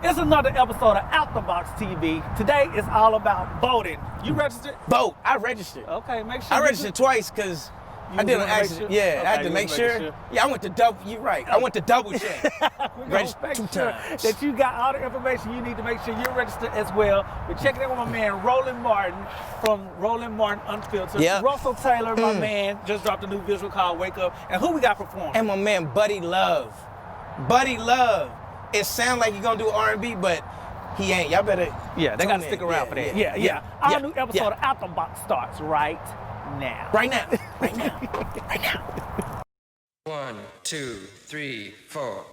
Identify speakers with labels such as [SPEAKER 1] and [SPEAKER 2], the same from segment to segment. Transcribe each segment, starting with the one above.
[SPEAKER 1] It's another episode of Out the Box TV. Today is all about voting. You registered?
[SPEAKER 2] Vote. I registered.
[SPEAKER 1] Okay, make sure.
[SPEAKER 2] I registered twice because I did an accident.
[SPEAKER 1] Sure?
[SPEAKER 2] Yeah,
[SPEAKER 1] Okay,
[SPEAKER 2] I had to make sure. Yeah, I went to double. You're right. I went to double check. Registered 2 times.
[SPEAKER 1] That you got all the information you need to make sure you're registered as well. We're checking in with my man Roland Martin from Roland Martin Unfiltered.
[SPEAKER 2] Yep.
[SPEAKER 1] Russell Taylor, my man, just dropped a new visual called Wake Up. And who we got performing?
[SPEAKER 2] And my man Buddy Love. Buddy Love. It sounds like you're gonna do R&B, but he ain't. Y'all better.
[SPEAKER 1] Yeah, they gotta
[SPEAKER 2] in.
[SPEAKER 1] stick around for that. Yeah. Our new episode of Out the Box starts right now.
[SPEAKER 2] Right now. Right now. Right now.
[SPEAKER 3] 1, 2, 3, 4.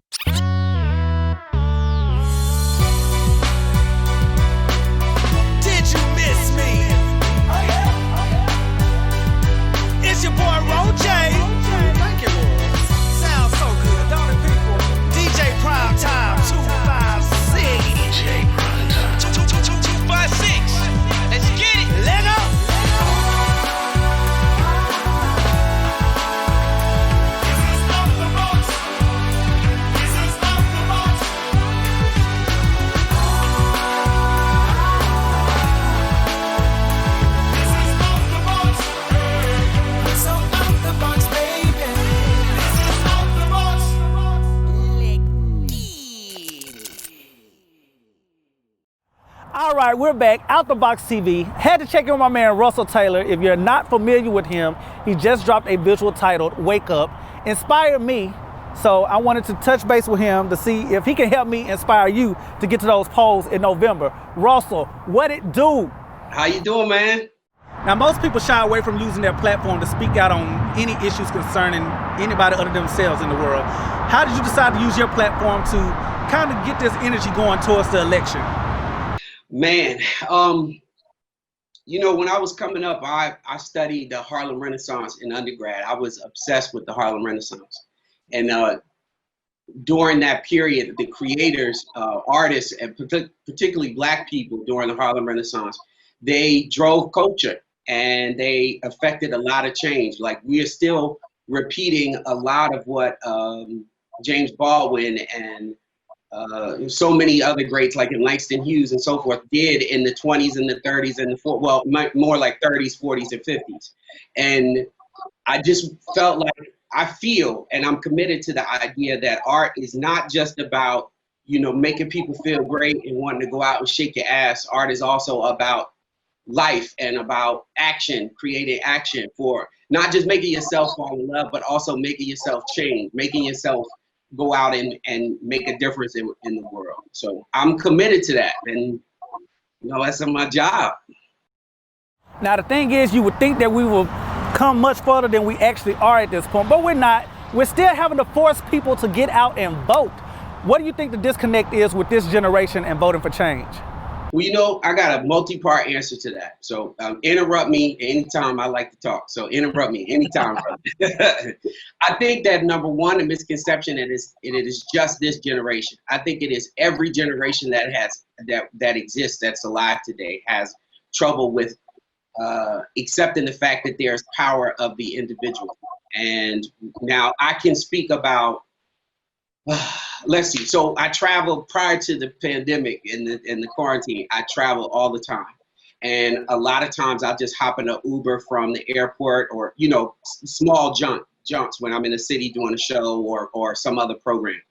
[SPEAKER 4] Did you miss me? It's your boy RoJay. Thank you, Lord. Sounds so good, don't it, people? DJ PrimeTime256. DJ PrimeTime256. Let's get it. Let go.
[SPEAKER 1] All right, we're back, Out the Box TV. Had to check in with my man Russell Taylor. If you're not familiar with him, he just dropped a visual titled Wake Up. Inspired me, so I wanted to touch base with him to see if he can help me inspire you to get to those polls in November. Russell, what it do?
[SPEAKER 5] How you doing, man?
[SPEAKER 1] Now, most people shy away from using their platform to speak out on any issues concerning anybody other than themselves in the world. How did you decide to use your platform to kind of get this energy going towards the election?
[SPEAKER 5] Man, you know, when I was coming up, I studied the Harlem Renaissance in undergrad. I was obsessed with the Harlem Renaissance. And during that period, the creators, artists, and particularly Black people during the Harlem Renaissance, they drove culture and they affected a lot of change. Like, we are still repeating a lot of what James Baldwin and so many other greats like Langston Hughes and so forth did in the 20s and the 30s and the 40s, well, more like 30s, 40s, and 50s. And I just felt like, I feel, and I'm committed to the idea that art is not just about, you know, making people feel great and wanting to go out and shake your ass. Art is also about life and about action, creating action for not just making yourself fall in love, but also making yourself change, making yourself go out and make a difference in the world. So I'm committed to that, and you know, that's my job.
[SPEAKER 1] Now the thing is, you would think that we will come much further than we actually are at this point, but we're not. We're still having to force people to get out and vote. What do you think the disconnect is with this generation and voting for change?
[SPEAKER 5] Well, you know, I got a multi-part answer to that. So interrupt me anytime I like to talk. So interrupt me anytime, brother. I think that number one, the misconception it is just this generation. I think it is every generation that exists, that's alive today, has trouble with accepting the fact that there's power of the individual. And now I can speak about. Let's see. So I traveled prior to the pandemic and the quarantine. I travel all the time, and a lot of times I'll just hop in an Uber from the airport, or you know, small jumps when I'm in a city doing a show or some other program.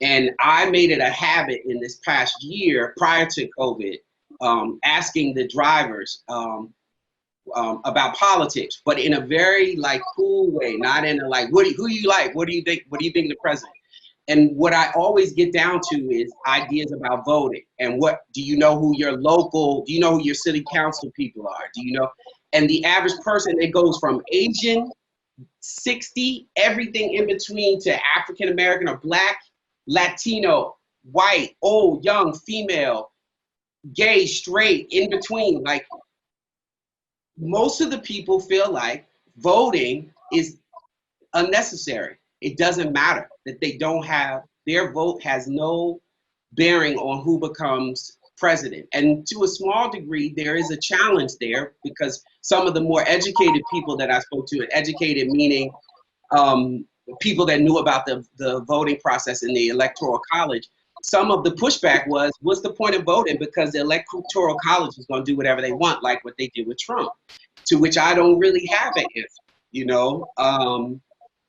[SPEAKER 5] And I made it a habit in this past year prior to COVID, asking the drivers about politics, but in a very like cool way, not in a like who you like, what do you think of the president. And what I always get down to is ideas about voting and do you know who your city council people are? Do you know? And the average person, it goes from Asian, 60, everything in between, to African American or Black, Latino, white, old, young, female, gay, straight, in between. Like, most of the people feel like voting is unnecessary. It doesn't matter, that they don't have, their vote has no bearing on who becomes president. And to a small degree, there is a challenge there, because some of the more educated people that I spoke to, educated meaning people that knew about the voting process in the Electoral College, some of the pushback was, what's the point of voting? Because the Electoral College is going to do whatever they want, like what they did with Trump, to which I don't really have an answer, you know?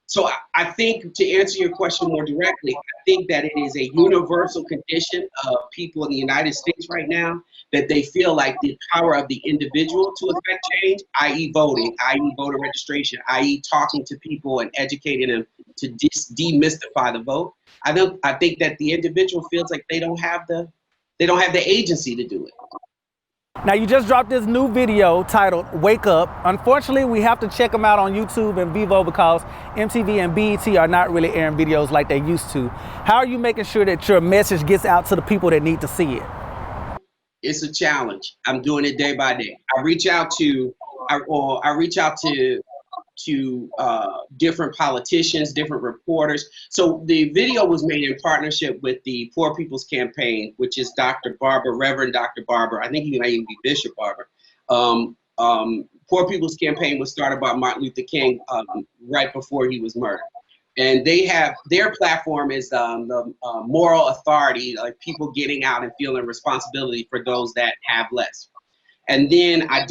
[SPEAKER 5] So I think, to answer your question more directly, I think that it is a universal condition of people in the United States right now that they feel like the power of the individual to affect change, i.e. voting, i.e. voter registration, i.e. talking to people and educating them to demystify the vote. I think that the individual feels like they don't have the agency to do it.
[SPEAKER 1] Now, you just dropped this new video titled Wake Up. Unfortunately, we have to check them out on YouTube and Vivo because MTV and BET are not really airing videos like they used to. How are you making sure that your message gets out to the people that need to see it?
[SPEAKER 5] It's a challenge. I'm doing it day by day. I reach out to different politicians, different reporters. So the video was made in partnership with the Poor People's Campaign, which is Reverend Dr. Barber. I think he might even be Bishop Barber. Poor People's Campaign was started by Martin Luther King right before he was murdered. And they have, their platform is the moral authority, like people getting out and feeling responsibility for those that have less. And then I've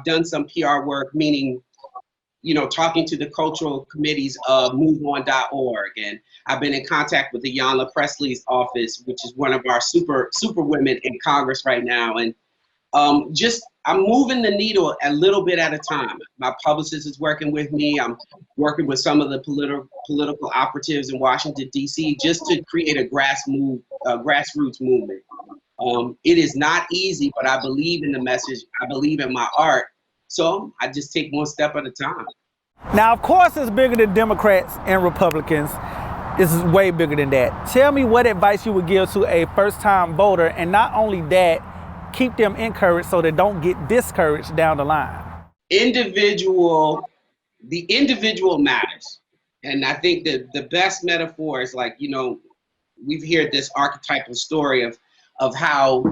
[SPEAKER 5] done some PR work, meaning, you know, talking to the cultural committees of MoveOn.org, and I've been in contact with the Ayanna Presley's office, which is one of our super women in Congress right now, and I'm moving the needle a little bit at a time. My publicist is working with me. I'm working with some of the political operatives in Washington D.C. just to create a grassroots movement. It is not easy, but I believe in the message. I believe in my art. So I just take one step at a time.
[SPEAKER 1] Now, of course, it's bigger than Democrats and Republicans. This is way bigger than that. Tell me what advice you would give to a first-time voter, and not only that, keep them encouraged so they don't get discouraged down the line.
[SPEAKER 5] The individual matters. And I think that the best metaphor is, like, you know, we've heard this archetypal story of how,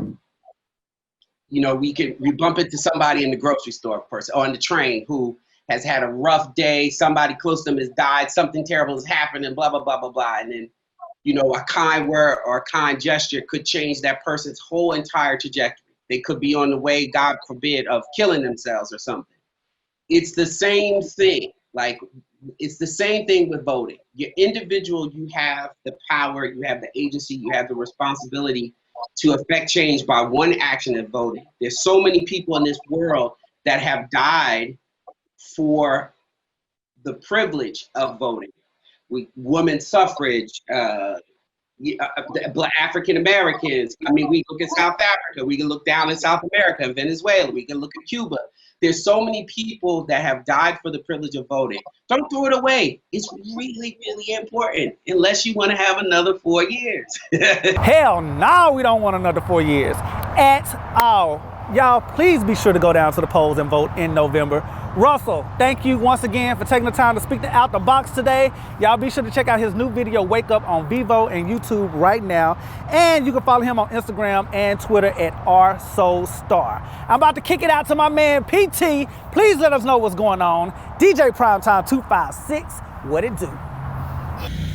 [SPEAKER 5] you know, we bump into somebody in the grocery store person or on the train who has had a rough day, somebody close to them has died, something terrible has happened, and blah, blah, blah, blah, blah. And then, you know, a kind word or a kind gesture could change that person's whole entire trajectory. They could be on the way, God forbid, of killing themselves or something. It's the same thing. Like, it's the same thing with voting. You're individual, you have the power, you have the agency, you have the responsibility to affect change by one action of voting. There's so many people in this world that have died for the privilege of voting. Women's suffrage, Black African Americans. I mean, we look at South Africa, we can look down in South America and Venezuela, we can look at Cuba. There's so many people that have died for the privilege of voting. Don't throw it away. It's really, really important, unless you want to have another 4 years.
[SPEAKER 1] Hell no, we don't want another 4 years at all. Y'all, please be sure to go down to the polls and vote in November. Russell, thank you once again for taking the time to speak to Out the Box today. Y'all be sure to check out his new video, Wake Up, on Vivo and YouTube right now. And you can follow him on Instagram and Twitter at RSoulStar. I'm about to kick it out to my man, PT. Please let us know what's going on. DJ PrimeTime256, what it do?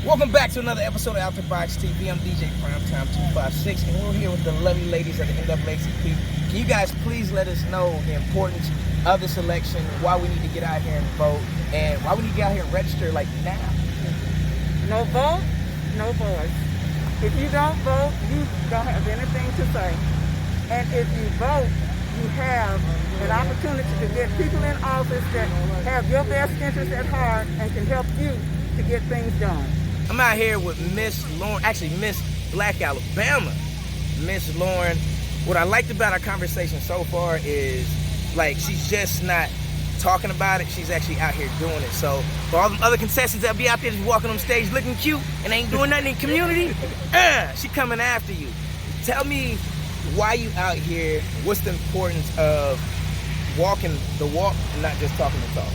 [SPEAKER 2] Welcome back to another episode of Out the Box TV. I'm DJ PrimeTime256, and we're here with the lovely ladies of the NAACP. Can you guys please let us know the importance of this election, why we need to get out here and vote, and why we need to get out here and register like now?
[SPEAKER 6] No vote, no voice. If you don't vote, you don't have anything to say. And if you vote, you have an opportunity to get people in office that have your best interests at heart and can help you to get things done.
[SPEAKER 2] I'm out here with Miss Lauren, actually Miss Black Alabama. Miss Lauren, what I liked about our conversation so far is, like, she's just not talking about it, she's actually out here doing it. So for all the other contestants that be out there just walking on stage looking cute and ain't doing nothing in the community, she coming after you. Tell me why you out here, what's the importance of walking the walk and not just talking the talk?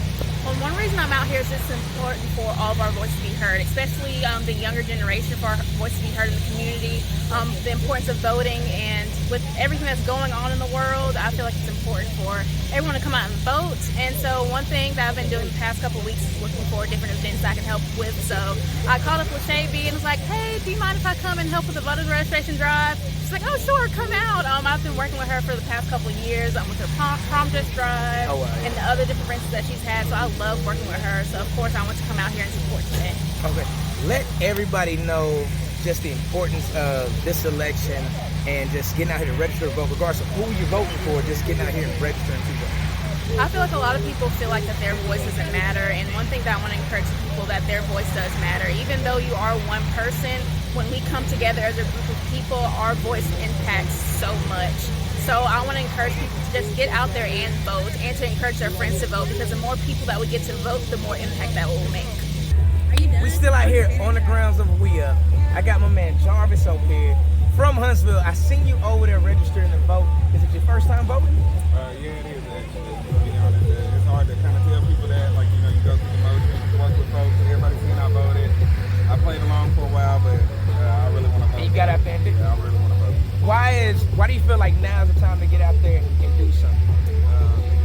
[SPEAKER 7] Well, one reason I'm out here is it's important for all of our voices to be heard, especially the younger generation, for our voice to be heard in the community, the importance of voting and with everything that's going on in the world, I feel like it's important for everyone to come out and vote. And so one thing that I've been doing the past couple of weeks is looking for different events I can help with. So I called up LaShae B and was like, hey, do you mind if I come and help with the voter registration drive? She's like, oh, sure, come out. I've been working with her for the past couple of years with her prom dress drive and the other different events that she's had. So I love working with her. So, of course, I want to come out here and support today.
[SPEAKER 2] Okay. Let everybody know just the importance of this election and just getting out here to register to vote, regardless of who you're voting for, just getting out here and registering to vote.
[SPEAKER 7] I feel like a lot of people feel like that their voice doesn't matter, and one thing that I want to encourage people that their voice does matter. Even though you are one person, when we come together as a group of people, our voice impacts so much. So I want to encourage people to just get out there and vote, and to encourage their friends to vote, because the more people that we get to vote, the more impact that will make.
[SPEAKER 2] We still out here on the grounds of We Up. I got my man Jarvis over here from Huntsville. I seen you over there registering to vote. Is it your first time voting?
[SPEAKER 8] Yeah, it is actually. To be honest, it's hard to kind of tell people that, like, you know, you go through the motions, work with folks, everybody's seen I voted. I played along for a while, but I really want to vote.
[SPEAKER 2] And you got out there and did it?
[SPEAKER 8] Yeah, I really want to vote.
[SPEAKER 2] Why do you feel like now's the time to get out there and do something?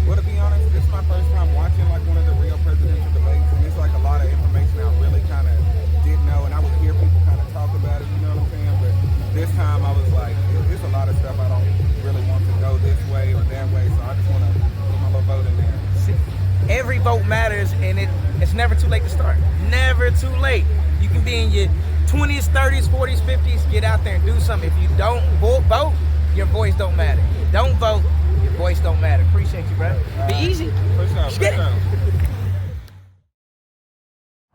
[SPEAKER 8] Well, to be honest, this is my first time watching like one of the real presidential debates, and it's like a lot of information I really kind of didn't know, and I would hear people kind of talk about it, you know what I'm saying? But this time I was like, there's a lot of stuff I don't really want to go this way or that way, so I just want to put my little vote in there.
[SPEAKER 2] Every vote matters, and it's never too late to start. Never too late. You can be in your 20s, 30s, 40s, 50s, get out there and do something. If you don't vote, your voice don't matter. If you don't vote, your voice don't matter. Appreciate you, bro. Be easy.
[SPEAKER 8] For sure,
[SPEAKER 2] Just get it.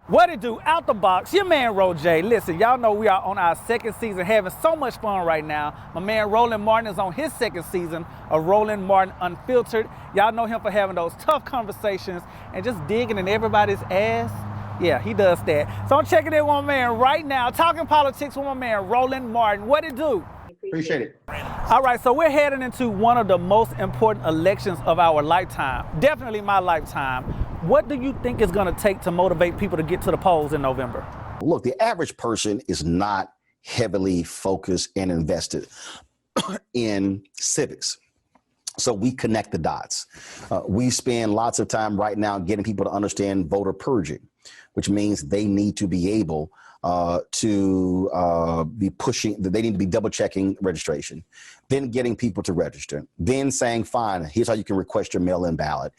[SPEAKER 1] What it do? Out the box, your man RoJay. Listen, y'all know we are on our second season, having so much fun right now. My man Roland Martin is on his second season of Roland Martin Unfiltered. Y'all know him for having those tough conversations and just digging in everybody's ass. Yeah, he does that. So I'm checking in with my man right now, talking politics with my man Roland Martin. What it do?
[SPEAKER 9] Appreciate it.
[SPEAKER 1] All right, so we're heading into one of the most important elections of our lifetime, definitely my lifetime. What do you think is going to take to motivate people to get to the polls in November?
[SPEAKER 9] Look, the average person is not heavily focused and invested in civics. So we connect the dots. We spend lots of time right now getting people to understand voter purging, which means they need to be able to be pushing, they need to be double checking registration, then getting people to register, then saying, fine, here's how you can request your mail-in ballot.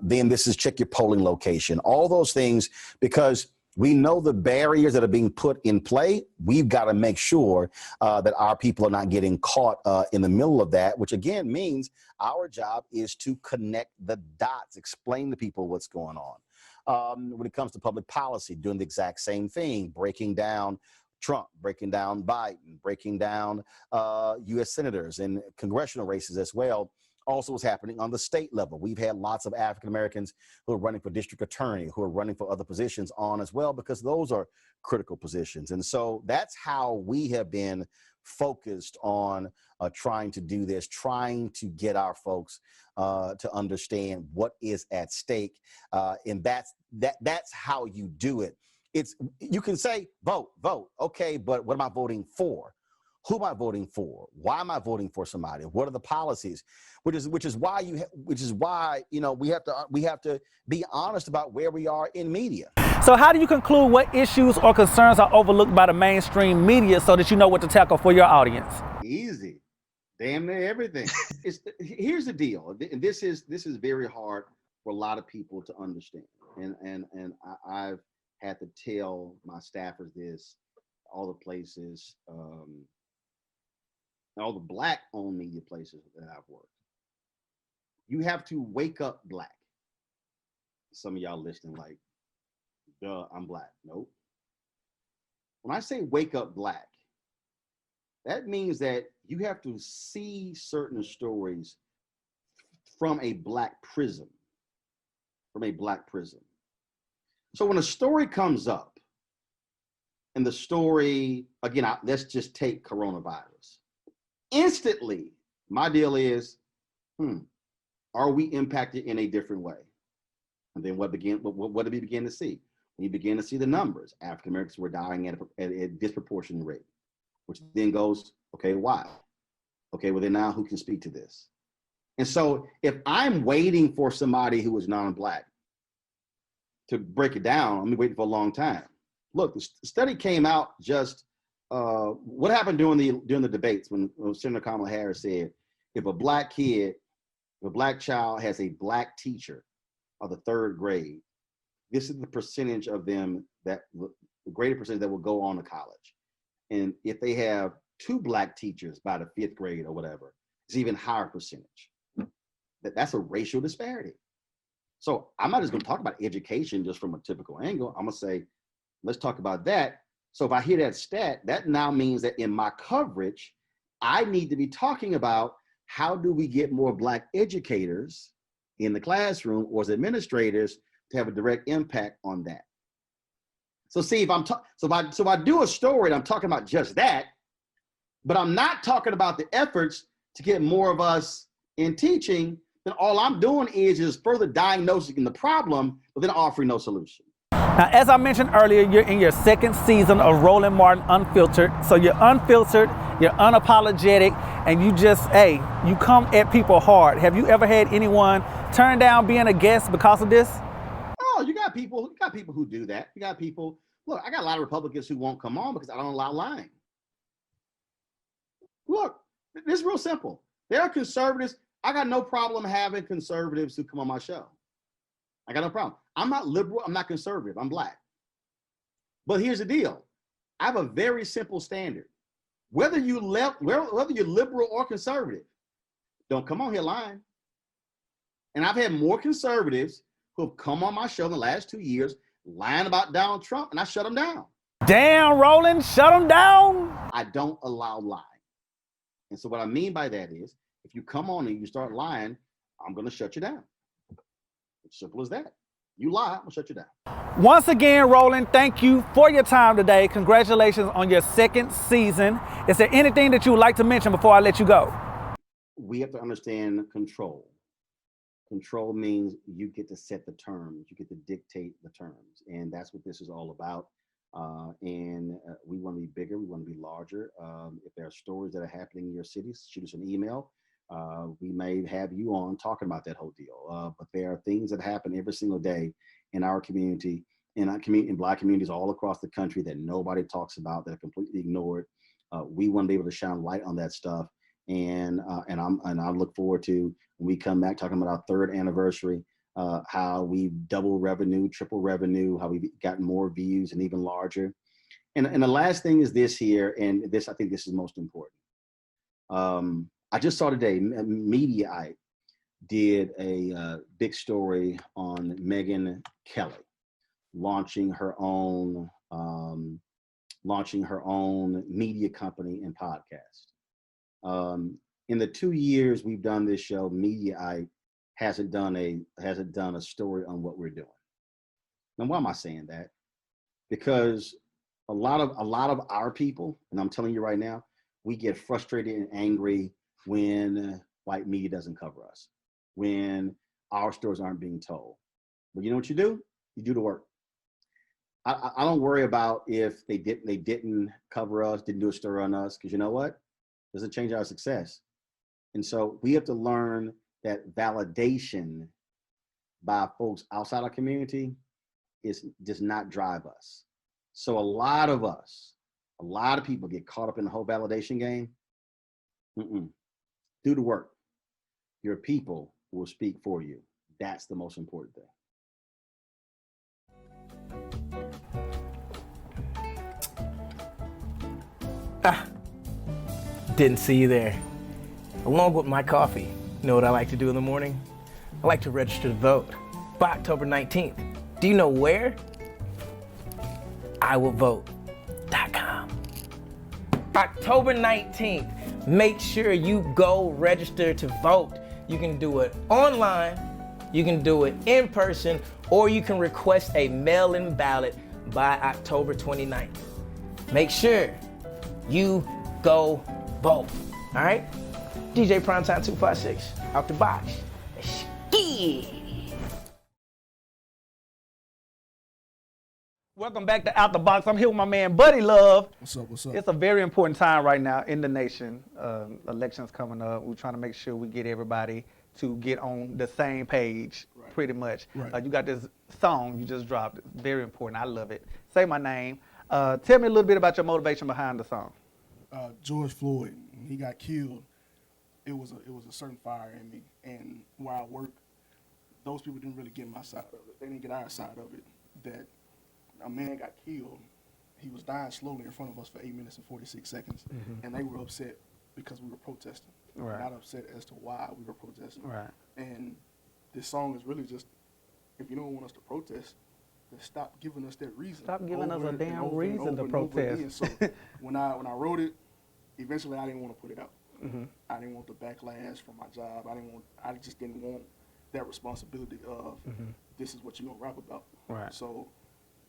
[SPEAKER 9] Then this is check your polling location, all those things, because we know the barriers that are being put in play. We've got to make sure that our people are not getting caught in the middle of that, which again means our job is to connect the dots, explain to people what's going on. When it comes to public policy, doing the exact same thing, breaking down Trump, breaking down Biden, breaking down U.S. senators and congressional races as well. Also what's happening on the state level. We've had lots of African Americans who are running for district attorney, who are running for other positions on as well, because those are critical positions. And so that's how we have been focused on trying to do this, trying to get our folks to understand what is at stake. And that's how you do it. You can say, vote. Okay, but what am I voting for? Who am I voting for? Why am I voting for somebody? What are the policies? Which is why you know we have to be honest about where we are in media.
[SPEAKER 1] So how do you conclude what issues or concerns are overlooked by the mainstream media so that you know what to tackle for your audience?
[SPEAKER 9] Easy, damn near everything. Here's the deal. This is very hard for a lot of people to understand, and I've had to tell my staffers this, all the places. All the Black-owned media places that I've worked. You have to wake up Black. Some of y'all listening like, duh, I'm Black. Nope. When I say wake up Black, that means that you have to see certain stories from a Black prism. So when a story comes up, and the story, again, let's just take coronavirus. Instantly, my deal is, are we impacted in a different way? And then what do we begin to see? When you begin to see the numbers, African Americans were dying at a disproportionate rate, which then goes, okay, why? Okay, well then now who can speak to this? And so if I'm waiting for somebody who is non-Black to break it down, I'm waiting for a long time. Look, the study came out just, what happened during the debates when Senator Kamala Harris said, if a Black child has a Black teacher of the 3rd grade, this is the percentage of them the greater percentage that will go on to college. And if they have 2 Black teachers by the 5th grade or whatever, it's even higher percentage. That's a racial disparity. So I'm not just going to talk about education just from a typical angle. I'm going to say, let's talk about that. So if I hear that stat, that now means that in my coverage, I need to be talking about how do we get more Black educators in the classroom or as administrators to have a direct impact on that. So see, if I do a story and I'm talking about just that, but I'm not talking about the efforts to get more of us in teaching, then all I'm doing is further diagnosing the problem, but then offering no solution.
[SPEAKER 1] Now, as I mentioned earlier, you're in your 2nd season of Roland Martin Unfiltered. So you're unfiltered, you're unapologetic, and you come at people hard. Have you ever had anyone turn down being a guest because of this?
[SPEAKER 9] Oh, you got people who do that. You got people, look, I got a lot of Republicans who won't come on because I don't allow lying. Look, this is real simple. There are conservatives. I got no problem having conservatives who come on my show. I got no problem. I'm not liberal. I'm not conservative. I'm Black. But here's the deal. I have a very simple standard. Whether you're liberal or conservative, don't come on here lying. And I've had more conservatives who have come on my show in the last 2 years lying about Donald Trump, and I shut them down.
[SPEAKER 1] Damn, Roland, shut them down.
[SPEAKER 9] I don't allow lying. And so what I mean by that is, if you come on and you start lying, I'm going to shut you down. It's simple as that. You lie, I'm going to shut you down.
[SPEAKER 1] Once again, Roland, thank you for your time today. Congratulations on your 2nd season. Is there anything that you would like to mention before I let you go?
[SPEAKER 9] We have to understand control. Control means you get to set the terms. You get to dictate the terms. And that's what this is all about. We want to be bigger. We want to be larger. If there are stories that are happening in your city, shoot us an email. We may have you on talking about that whole deal. But there are things that happen every single day in our community, in Black communities all across the country that nobody talks about, that are completely ignored. We want to be able to shine light on that stuff. And I look forward to when we come back talking about our 3rd anniversary, how we double revenue, triple revenue, how we've gotten more views and even larger. And the last thing is this here, and this, I think this is most important. I just saw today, Mediaite did a big story on Megyn Kelly launching her own media company and podcast. In the 2 years we've done this show, Mediaite hasn't done a story on what we're doing. Now, why am I saying that? Because a lot of our people, and I'm telling you right now, we get frustrated and angry when white media doesn't cover us, when our stories aren't being told. But you know what you do? You do the work. I don't worry about if they didn't cover us, didn't do a story on us, because you know what? It doesn't change our success. And so we have to learn that validation by folks outside our community does not drive us. So a lot of people get caught up in the whole validation game. Do the work. Your people will speak for you. That's the most important thing.
[SPEAKER 2] Didn't see you there. Along with my coffee, you know what I like to do in the morning? I like to register to vote by October 19th. Do you know where? IWillVote.com. October 19th. Make sure you go register to vote. You can do it online, you can do it in person, or you can request a mail-in ballot by October 29th. Make sure you go vote. All right? DJ PrimeTime256, out the box. Ski.
[SPEAKER 1] Welcome back to Out the Box. I'm here with my man, Buddy Love.
[SPEAKER 10] What's up, what's up?
[SPEAKER 1] It's a very important time right now in the nation. Elections coming up. We're trying to make sure we get everybody to get on the same page, pretty much.
[SPEAKER 10] Right.
[SPEAKER 1] You got this song you just dropped. It's very important. I love it. Say My Name. Tell me a little bit about your motivation behind the song.
[SPEAKER 10] George Floyd, when he got killed, it was a certain fire in me. And where I work, those people didn't really get my side of it. They didn't get our side of it. That a man got killed. He was dying slowly in front of us for 8 minutes and 46 seconds.
[SPEAKER 1] Mm-hmm.
[SPEAKER 10] And they were upset because we were protesting.
[SPEAKER 1] Right.
[SPEAKER 10] Not upset as to why we were protesting.
[SPEAKER 1] Right.
[SPEAKER 10] And this song is really just, if you don't want us to protest, then stop giving us that reason.
[SPEAKER 1] Stop giving us
[SPEAKER 10] over
[SPEAKER 1] a
[SPEAKER 10] and
[SPEAKER 1] damn
[SPEAKER 10] over and
[SPEAKER 1] reason
[SPEAKER 10] over
[SPEAKER 1] to
[SPEAKER 10] and over
[SPEAKER 1] protest.
[SPEAKER 10] again. So when I wrote it, eventually I didn't want to put it out.
[SPEAKER 1] Mm-hmm.
[SPEAKER 10] I didn't want the backlash from my job. I just didn't want that responsibility of this is what you're gonna rap about.
[SPEAKER 1] Right.
[SPEAKER 10] So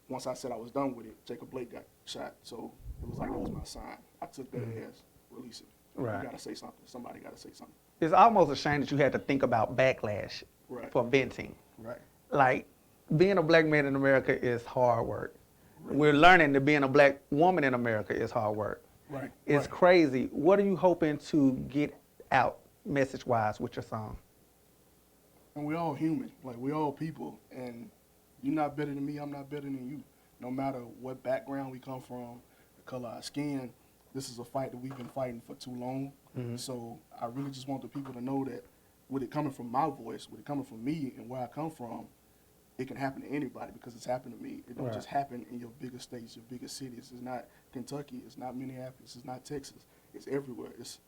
[SPEAKER 10] once I said I was done with it, Jacob Blake got shot. So it was like that was my sign. I took that as release it.
[SPEAKER 1] Right.
[SPEAKER 10] You gotta say something. Somebody gotta say something.
[SPEAKER 1] It's almost a shame that you had to think about backlash for venting.
[SPEAKER 10] Right.
[SPEAKER 1] Like, being a black man in America is hard work. Right. We're learning that being a black woman in America is hard work.
[SPEAKER 10] Right.
[SPEAKER 1] It's crazy. What are you hoping to get out message-wise with your song?
[SPEAKER 10] And we're all human. Like, we're all people. And you're not better than me, I'm not better than you. No matter what background we come from, the color of our skin, this is a fight that we've been fighting for too long. So I really just want the people to know that with it coming from my voice, with it coming from me and where I come from, it can happen to anybody because it's happened to me. It don't just happen in your biggest states, your biggest cities. It's not Kentucky, it's not Minneapolis, it's not Texas. It's everywhere. It's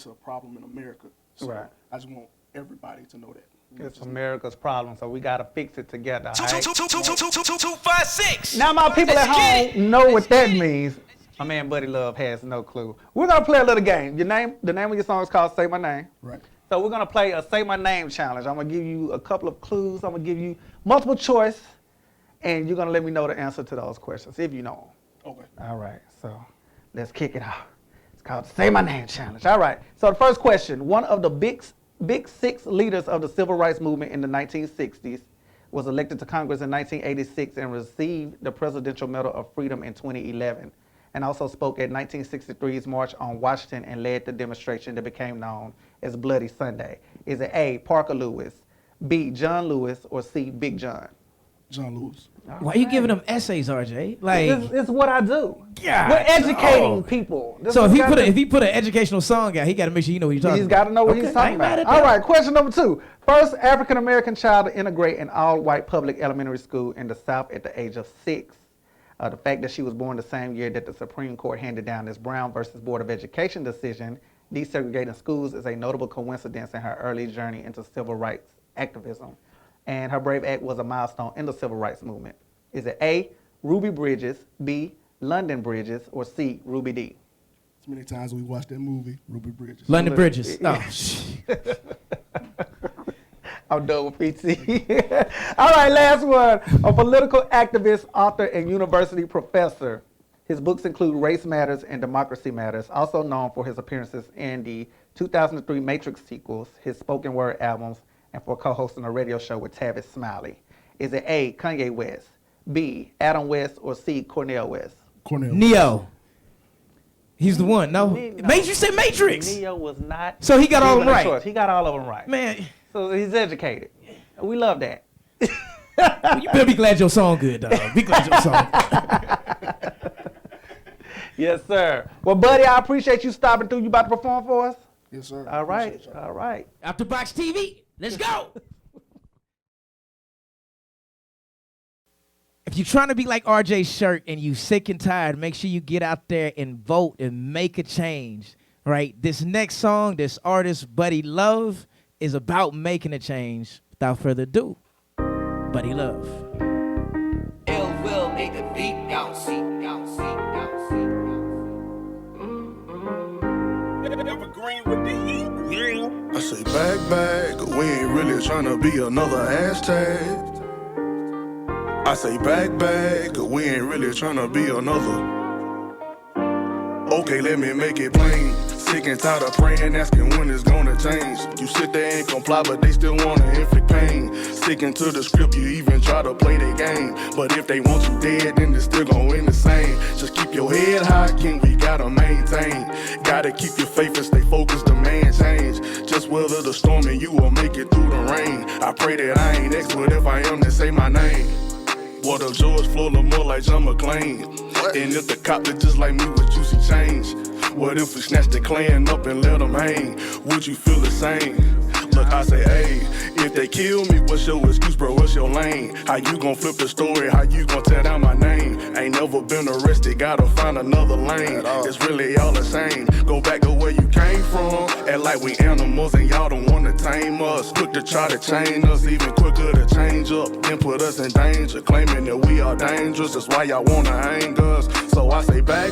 [SPEAKER 10] a problem in America. So I just want everybody to know that.
[SPEAKER 1] It's America's problem, so we gotta fix it together.
[SPEAKER 4] 256.
[SPEAKER 1] Now my people at home know what that means. My man Buddy Love has no clue. We're gonna play a little game. The name of your song is called Say My Name.
[SPEAKER 10] Right.
[SPEAKER 1] So we're gonna play a Say My Name challenge. I'm gonna give you a couple of clues. I'm gonna give you multiple choice, and you're gonna let me know the answer to those questions if you know them.
[SPEAKER 10] Okay.
[SPEAKER 1] All right. So let's kick it off. It's called Say My Name challenge. All right. So the first question: one of the big six leaders of the civil rights movement in the 1960s was elected to Congress in 1986 and received the Presidential Medal of Freedom in 2011, and also spoke at 1963's March on Washington and led the demonstration that became known as Bloody Sunday. Is it A, Parker Lewis, B, John Lewis, or C, Big John?
[SPEAKER 10] John Lewis.
[SPEAKER 11] Why are you giving them essays, RJ? Like,
[SPEAKER 1] it's what I do.
[SPEAKER 11] God,
[SPEAKER 1] we're educating people.
[SPEAKER 11] So if he put an educational song out, he got to make sure you know what you're talking
[SPEAKER 1] He's
[SPEAKER 11] about.
[SPEAKER 1] got to know what he's talking about. All right, question number 2. First African-American child to integrate an all-white public elementary school in the South at the age of 6. The fact that she was born the same year that the Supreme Court handed down this Brown versus Board of Education decision desegregating schools is a notable coincidence in her early journey into civil rights activism. And her brave act was a milestone in the civil rights movement. Is it A, Ruby Bridges, B, London Bridges, or C, Ruby D?
[SPEAKER 10] As many times as we watched that movie, Ruby Bridges.
[SPEAKER 11] London Bridges. Oh, shit.
[SPEAKER 1] I'm done with PT. All right, last one. A political activist, author, and university professor. His books include Race Matters and Democracy Matters, also known for his appearances in the 2003 Matrix sequels, his spoken word albums, and for co-hosting a radio show with Tavis Smiley. Is it A, Kanye West, B, Adam West, or C, Cornel West?
[SPEAKER 10] Cornel.
[SPEAKER 11] Neo. He's the one. No. You said Matrix.
[SPEAKER 1] Neo was not.
[SPEAKER 11] So he got all of them right.
[SPEAKER 1] Choice. He got all of them right.
[SPEAKER 11] Man.
[SPEAKER 1] So he's educated. We love that.
[SPEAKER 11] Well, you better be glad your song good, dog. Be glad your song good.
[SPEAKER 1] Yes, sir. Well, buddy, I appreciate you stopping through. You about to perform for us?
[SPEAKER 10] Yes, sir.
[SPEAKER 1] All right. All right.
[SPEAKER 11] After Box TV, let's go. If you're trying to be like RJ's shirt and you sick and tired, make sure you get out there and vote and make a change, right? This next song, this artist, Buddy Love, is about making a change. Without further ado, Buddy Love.
[SPEAKER 3] Ill will make a beat down, see, down, see, down, see.
[SPEAKER 4] Evergreen with the heat.
[SPEAKER 12] I say back, we ain't really trying to be another hashtag. I say back, we ain't really trying to be another. Okay, let me make it plain. Sick and tired of praying, asking when it's gonna change. You sit there and comply, but they still wanna inflict pain. Sticking to the script, you even try to play their game. But if they want you dead, then it's still gonna end the same. Just keep your head high, king, we gotta maintain. Gotta keep your faith and stay focused, demand change. Just weather the storm and you will make it through the rain. I pray that I ain't X, but if I am, then say my name. What if George Floyd more like John McClane? And if the cop that just like me was juicy change? What if we snatched the Klan up and let them hang? Would you feel the same? Look, I say, hey, if they kill me, what's your excuse, bro? What's your lane? How you gon' flip the story? How you gon' tear down my name? Ain't never been arrested, gotta find another lane. It's really all the same. Go back to where you came from. Act like we animals and y'all don't wanna tame us. Quick to try to chain us, even quicker to change up. Then put us in danger, claiming that we are dangerous. That's why y'all wanna hang us. So I say back,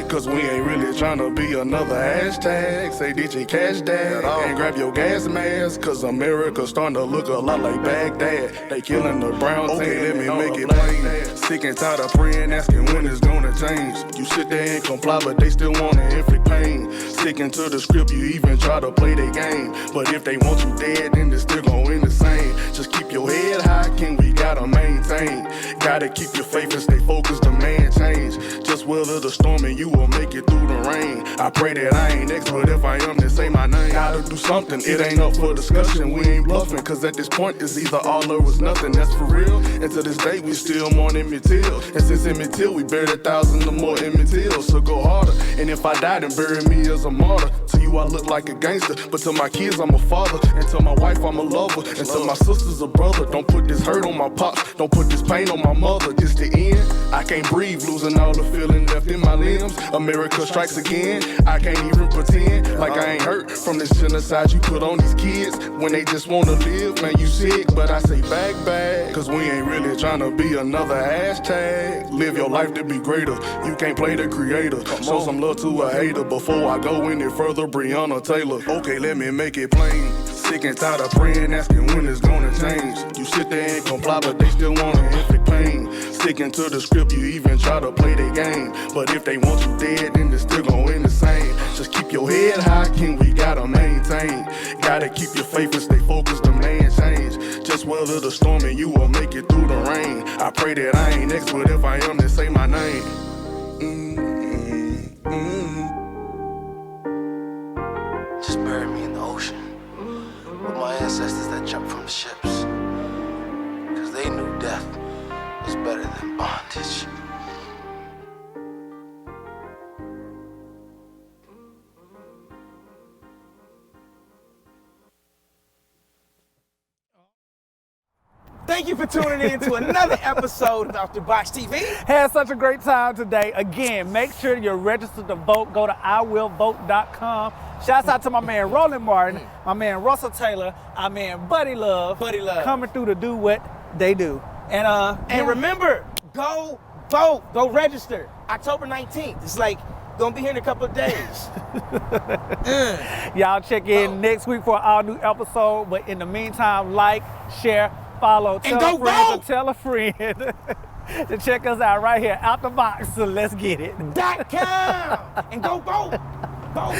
[SPEAKER 12] cause we ain't really tryna be another hashtag. Say DJ Cash Dad and grab your gas mask. Cause America's starting to look a lot like Baghdad. They killing the brown team, let me make it plain. Sick and tired of praying, asking when it's gonna change. You sit there and comply, but they still wanna inflict pain. Sticking to the script, you even try to play their game. But if they want you dead, then it's still gonna end the same. Just keep your head high, king, we gotta maintain. Gotta keep your faith and stay focused, demand change. Just weather the storm and you will make it through the rain. I pray that I ain't X, but if I am, then say my name. Gotta do something, it ain't up for discussion. We ain't bluffing, cause at this point it's either all or it's nothing. That's for real. And to this day we still mourn Emmett Till. And since Emmett Till, we buried 1,000 or more Emmett Tills. So go harder. And if I die, then bury me as a martyr. To you I look like a gangster, but to my kids I'm a father. And to my wife I'm a lover. And to my sisters a brother. Don't put this hurt on my pops. Don't put this pain on my mother. This the end. I can't breathe, losing all the feeling left in my limbs. America strikes again. I can't even pretend like I ain't hurt from this genocide you put on these kids when they just wanna live. Man, you sick, but I say back, cause we ain't really trying to be another hashtag. Live your life to be greater. You can't play the creator. Show some love to a hater before I go any further. Breonna Taylor. Okay, let me make it plain. Sick and tired of praying, asking when it's gonna change. You sit there and comply, but they still wanna inflict pain. Sticking to the script, you even try to play their game. But if they want you dead, then it's still gonna end the same. Just keep your head high, king, we gotta maintain. Gotta keep your faith and stay focused, demand change. Just weather the storm and you will make it through the rain. I pray that I ain't X, but if I am, then say my name.
[SPEAKER 13] Just bury me in the ocean with my ancestors that jumped from the ships. Cause they knew death was better than bondage.
[SPEAKER 2] Thank you for tuning in to another episode of After Box TV.
[SPEAKER 1] Had such a great time today. Again, make sure you're registered to vote. Go to iwillvote.com. Shouts out to my man Roland Martin, my man Russell Taylor, our man Buddy Love. Coming through to do what they do.
[SPEAKER 2] And remember, go vote, go register. October 19th. It's like gonna be here in a couple of days.
[SPEAKER 1] Y'all check in next week for an all new episode. But in the meantime, like, share, follow, tell a friend to tell a friend to check us out right here, Out the Box. So let's get it.
[SPEAKER 2] .com and go vote. Vote.